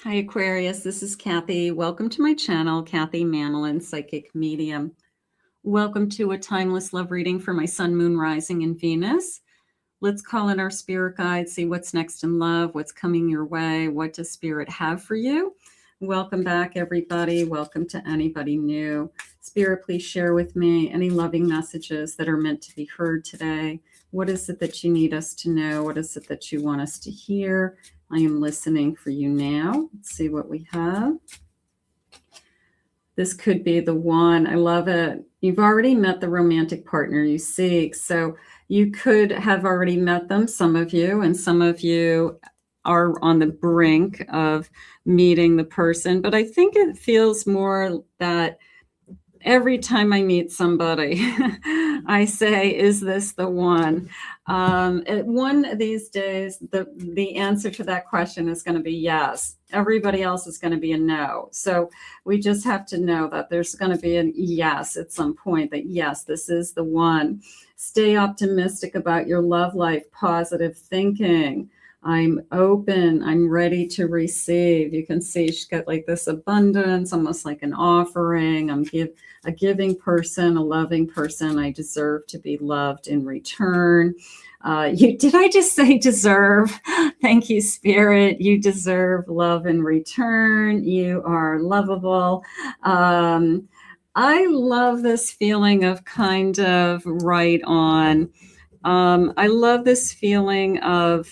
Hi Aquarius, this is Kathy. Welcome to my channel, Kathy Mamolen, Psychic Medium. Welcome to a timeless love reading for my Sun, Moon, Rising, and Venus. Let's call in our spirit guide, see what's next in love, what's coming your way, what does Spirit have for you? Welcome back, everybody. Welcome to anybody new. Spirit, please share with me any loving messages that are meant to be heard today. What is it that you need us to know? What is it that you want us to hear? I am listening for you now. Let's see what we have. This could be the one. I love it. You've already met the romantic partner you seek. So you could have already met them, some of you, and some of you are on the brink of meeting the person. But I think it feels more that every time I meet somebody, I say, is this the one? One of these days, the answer to that question is going to be yes. Everybody else is going to be a no. So we just have to know that there's going to be a yes at some point, that yes, this is the one. Stay optimistic about your love life, positive thinking. I'm open. I'm ready to receive. You can see she's got like this abundance, almost like an offering. I'm a giving person, a loving person. I deserve to be loved in return. Did I just say deserve? Thank you, Spirit. You deserve love in return. You are lovable. I love this feeling of kind of right on. I love this feeling of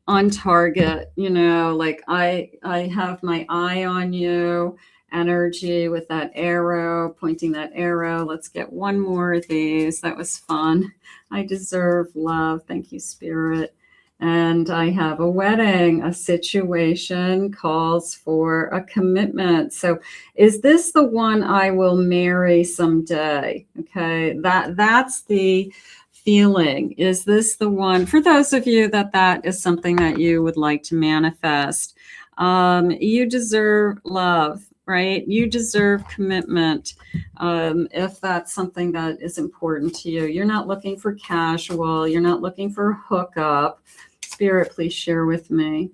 on target, you know, like I have my eye on you energy with that arrow, pointing that arrow. Let's get one more of these. That was fun. I deserve love. Thank you, Spirit. And I have a wedding. A situation calls for a commitment. So is this the one I will marry someday? Okay, that's the feeling. Is this the one? For those of you that is something that you would like to manifest, you deserve love, right? You deserve commitment. If that's something that is important to you, you're not looking for casual, you're not looking for a hookup. Spirit, please share with me.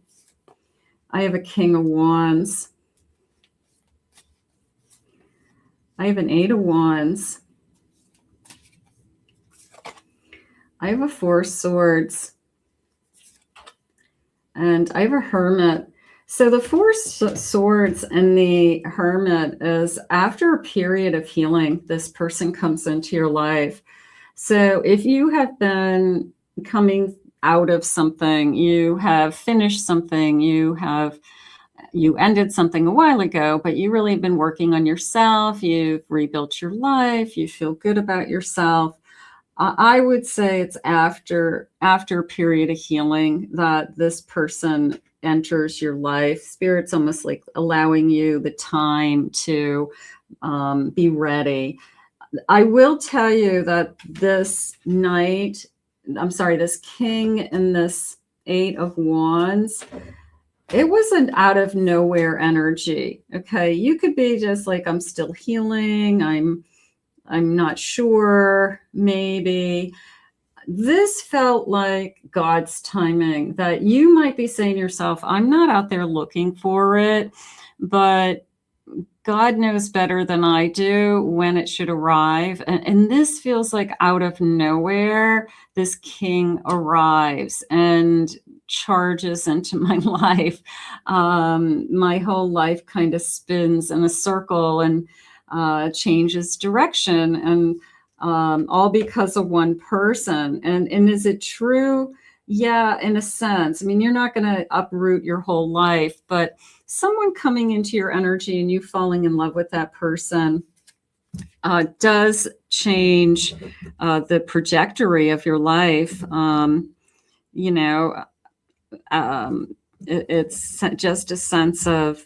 I have a King of Wands. I have an 8 of Wands. I have a 4 of Swords, and I have a Hermit. So the 4 Swords and the Hermit is after a period of healing, this person comes into your life. So if you have been coming out of something, you have finished something, you ended something a while ago, but you really have been working on yourself, you've rebuilt your life, you feel good about yourself. I would say it's after a period of healing that this person enters your life. Spirit's almost like allowing you the time to be ready. I will tell you that this King and this 8 of Wands, it wasn't out of nowhere energy. Okay, you could be just like, I'm still healing, I'm not sure, maybe. This felt like God's timing, that you might be saying to yourself, I'm not out there looking for it, but God knows better than I do when it should arrive. And this feels like out of nowhere, this King arrives and charges into my life. My whole life kind of spins in a circle and changes direction, and all because of one person. And is it true? Yeah, in a sense. I mean, you're not going to uproot your whole life, but someone coming into your energy and you falling in love with that person does change the trajectory of your life. It's just a sense of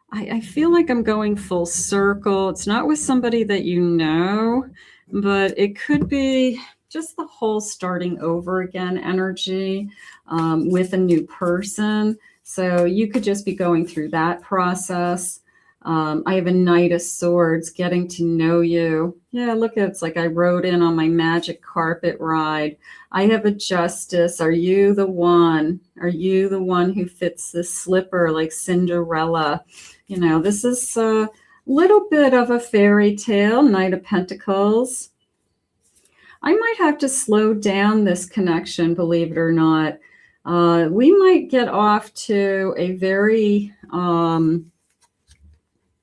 I feel like I'm going full circle. It's not with somebody that you know, but it could be just the whole starting over again energy with a new person. So you could just be going through that process. I have a Knight of Swords, getting to know you. Yeah, look, it's like I rode in on my magic carpet ride. I have a Justice. Are you the one? Are you the one who fits the slipper like Cinderella? You know, this is a little bit of a fairy tale, Knight of Pentacles. I might have to slow down this connection, believe it or not. We might get off to a very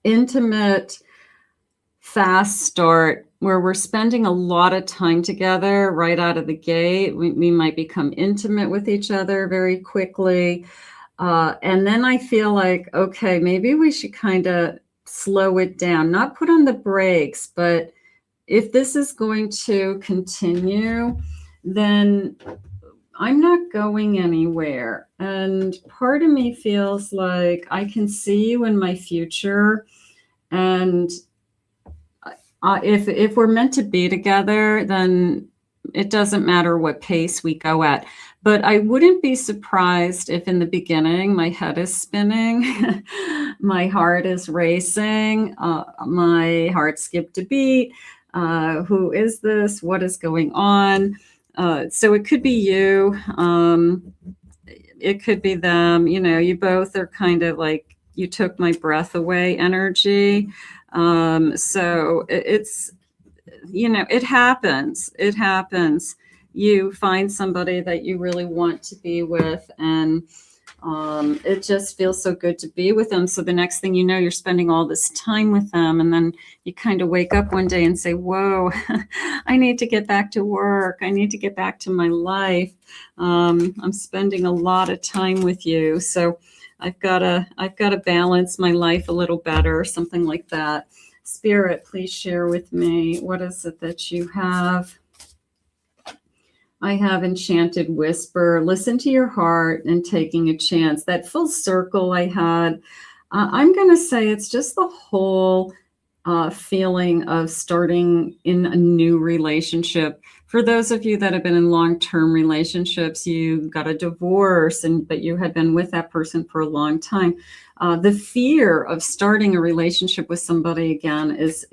intimate, fast start where we're spending a lot of time together right out of the gate. We might become intimate with each other very quickly. And then I feel like, okay, maybe we should kind of slow it down, not put on the brakes, but if this is going to continue, then I'm not going anywhere. And part of me feels like I can see you in my future. And if we're meant to be together, then it doesn't matter what pace we go at. But I wouldn't be surprised if in the beginning my head is spinning, my heart is racing, my heart skipped a beat. Who is this? What is going on? So it could be you. It could be them. You know, you both are kind of like, you took my breath away energy. So it's, you know, it happens. It happens. You find somebody that you really want to be with, and it just feels so good to be with them. So the next thing you know, you're spending all this time with them, and then you kind of wake up one day and say, whoa, I need to get back to work. I need to get back to my life. I'm spending a lot of time with you. So I've got to balance my life a little better, something like that. Spirit, please share with me. What is it that you have? I have Enchanted Whisper. Listen to your heart and taking a chance. That full circle I had, I'm going to say it's just the whole feeling of starting in a new relationship. For those of you that have been in long-term relationships, you got a divorce, but you had been with that person for a long time. The fear of starting a relationship with somebody again is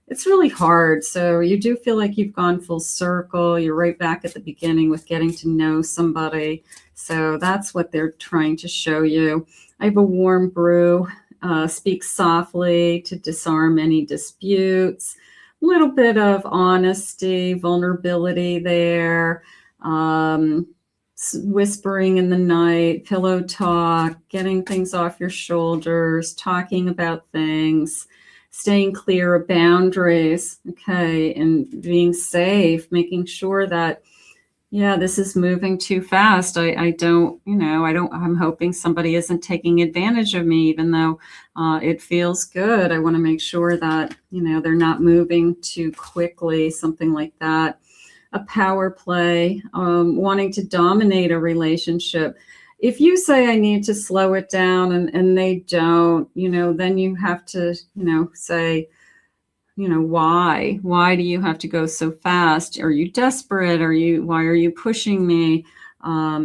it's really hard. So you do feel like you've gone full circle. You're right back at the beginning with getting to know somebody. So that's what they're trying to show you. I have a Warm Brew. Speak softly to disarm any disputes. A little bit of honesty, vulnerability there. Whispering in the night, pillow talk, getting things off your shoulders, talking about things. Staying clear of boundaries, okay, and being safe, making sure that, yeah, this is moving too fast. I'm hoping somebody isn't taking advantage of me, even though it feels good. I want to make sure that, they're not moving too quickly, something like that. A power play, wanting to dominate a relationship. If you say I need to slow it down and they don't, then you have to, say, why? Why do you have to go so fast? Are you desperate? Why are you pushing me?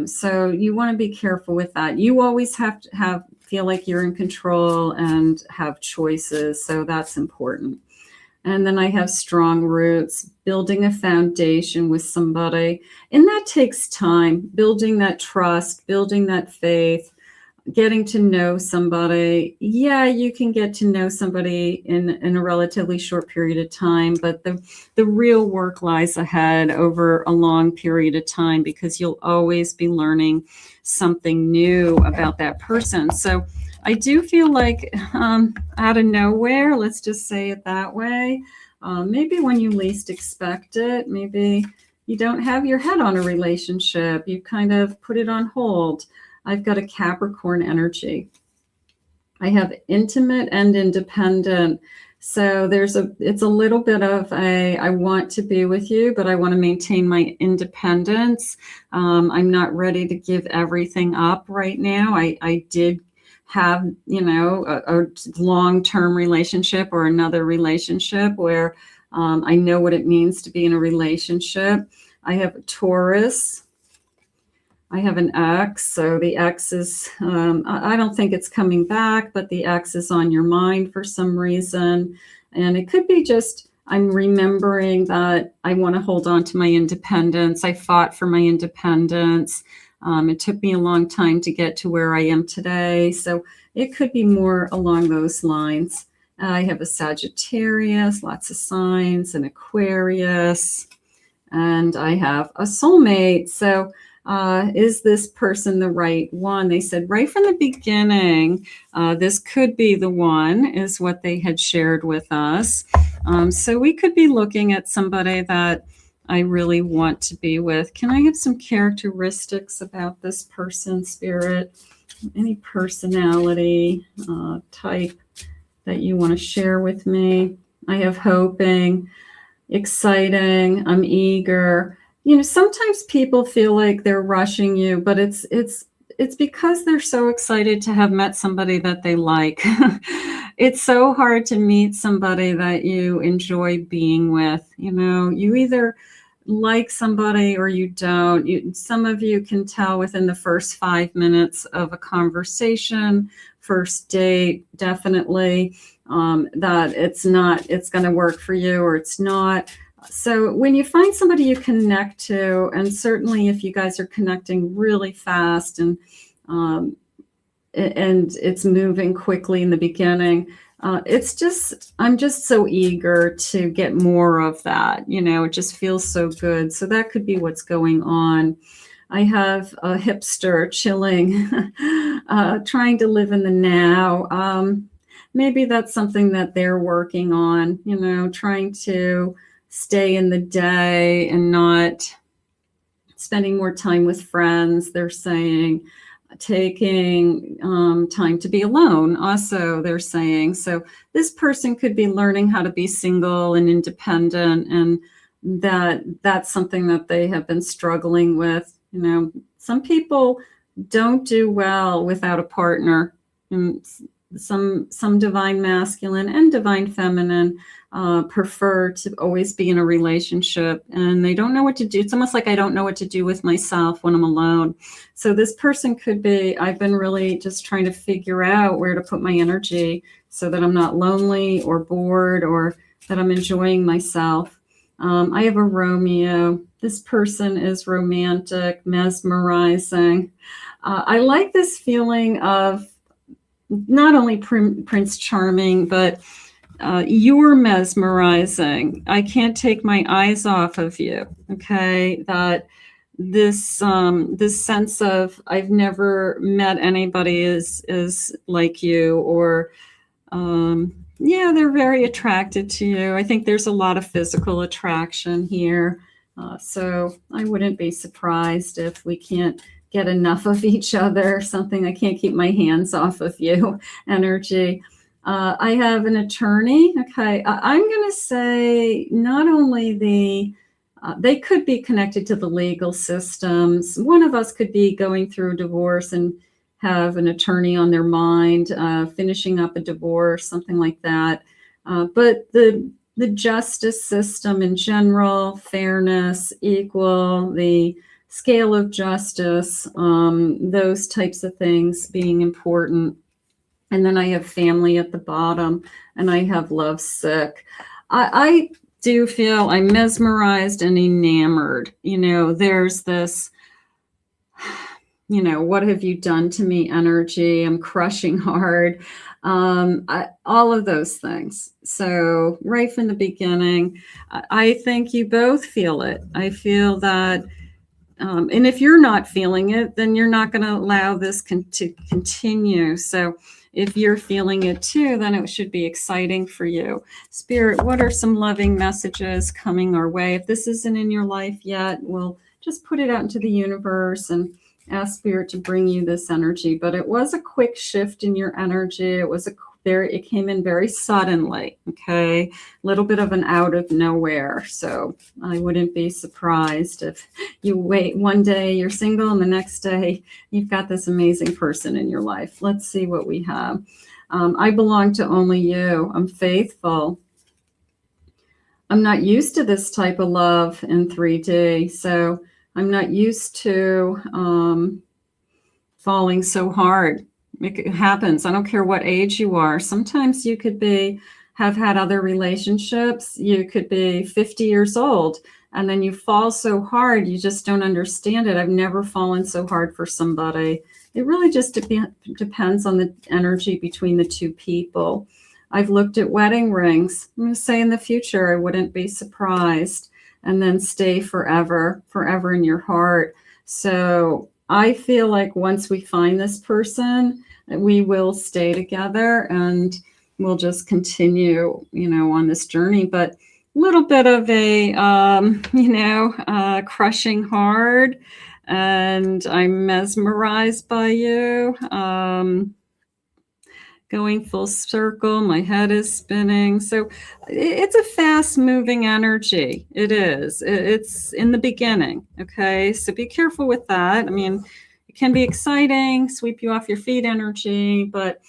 So you want to be careful with that. You always have to feel like you're in control and have choices. So that's important. And then I have strong roots, building a foundation with somebody. And that takes time, building that trust, building that faith, getting to know somebody. Yeah, you can get to know somebody in a relatively short period of time, but the real work lies ahead over a long period of time, because you'll always be learning something new about that person. So I do feel like out of nowhere, let's just say it that way, maybe when you least expect it, maybe you don't have your head on a relationship, you kind of put it on hold. I've got a Capricorn energy. I have intimate and independent. So it's a little bit of I want to be with you, but I want to maintain my independence. I'm not ready to give everything up right now. I did have, a long-term relationship or another relationship where I know what it means to be in a relationship. I have a Taurus. I have an ex, so the ex is, I don't think it's coming back, but the ex is on your mind for some reason. And it could be just, I'm remembering that I want to hold on to my independence. I fought for my independence. It took me a long time to get to where I am today. So it could be more along those lines. I have a Sagittarius, lots of signs, an Aquarius, and I have a soulmate. So is this person the right one? They said right from the beginning, this could be the one, is what they had shared with us. So we could be looking at somebody that I really want to be with. Can I have some characteristics about this person, Spirit? Any personality type that you want to share with me? I have hoping, exciting, I'm eager. You know, sometimes people feel like they're rushing you, but it's because they're so excited to have met somebody that they like. It's so hard to meet somebody that you enjoy being with. You know, you either like somebody or you don't. Some of you can tell within the first 5 minutes of a conversation, first date, definitely, that it's going to work for you or it's not. So when you find somebody you connect to, and certainly if you guys are connecting really fast and it's moving quickly in the beginning, I'm just so eager to get more of that. You know, it just feels so good. So that could be what's going on. I have a hipster chilling, trying to live in the now. Maybe that's something that they're working on, you know, trying to stay in the day and not spending more time with friends. They're saying taking time to be alone. Also, they're saying, so this person could be learning how to be single and independent, and that's something that they have been struggling with. You know, some people don't do well without a partner. And some divine masculine and divine feminine prefer to always be in a relationship, and they don't know what to do. It's almost like I don't know what to do with myself when I'm alone. So this person could be, I've been really just trying to figure out where to put my energy so that I'm not lonely or bored, or that I'm enjoying myself. I have a Romeo. This person is romantic, mesmerizing. I like this feeling of not only Prince Charming, but you're mesmerizing. I can't take my eyes off of you. Okay, that this sense of I've never met anybody is like you, or yeah, they're very attracted to you. I think there's a lot of physical attraction here. So I wouldn't be surprised if we can't get enough of each other, something I can't keep my hands off of you energy. I have an attorney. Okay, I'm going to say not only they could be connected to the legal systems. One of us could be going through a divorce and have an attorney on their mind, finishing up a divorce, something like that. But the justice system in general, fairness, equal, the scale of justice, those types of things being important. And then I have family at the bottom, and I have love sick. I do feel I'm mesmerized and enamored. You know, there's this, you know, what have you done to me energy? I'm crushing hard. All of those things. So right from the beginning, I think you both feel it. I feel that, and if you're not feeling it, then you're not going to allow this to continue. So if you're feeling it too, then it should be exciting for you. Spirit, what are some loving messages coming our way? If this isn't in your life yet, we'll just put it out into the universe and ask Spirit to bring you this energy. But it was a quick shift in your energy. It came in very suddenly, okay? A little bit of an out of nowhere. So I wouldn't be surprised if you wait one day you're single and the next day you've got this amazing person in your life. Let's see what we have. I belong to only you. I'm faithful. I'm not used to this type of love in 3D. So I'm not used to falling so hard. It happens. I don't care what age you are. Sometimes you could have had other relationships. You could be 50 years old and then you fall so hard, you just don't understand it. I've never fallen so hard for somebody. It really just depends on the energy between the two people. I've looked at wedding rings. I'm going to say in the future, I wouldn't be surprised, and then stay forever in your heart. So I feel like once we find this person, we will stay together and we'll just continue, on this journey. But a little bit of a, crushing hard, and I'm mesmerized by you. Going full circle, my head is spinning. So it's a fast moving energy. It is. It's in the beginning. Okay. So be careful with that. I mean, it can be exciting, sweep you off your feet energy, but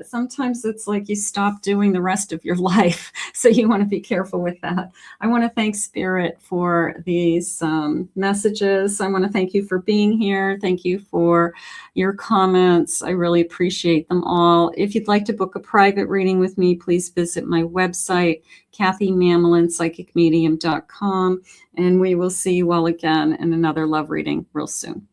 sometimes it's like you stop doing the rest of your life. So you want to be careful with that. I want to thank Spirit for these messages. I want to thank you for being here. Thank you for your comments. I really appreciate them all. If you'd like to book a private reading with me, please visit my website, CathyMamolen, psychicmedium.com, and we will see you all again in another love reading real soon.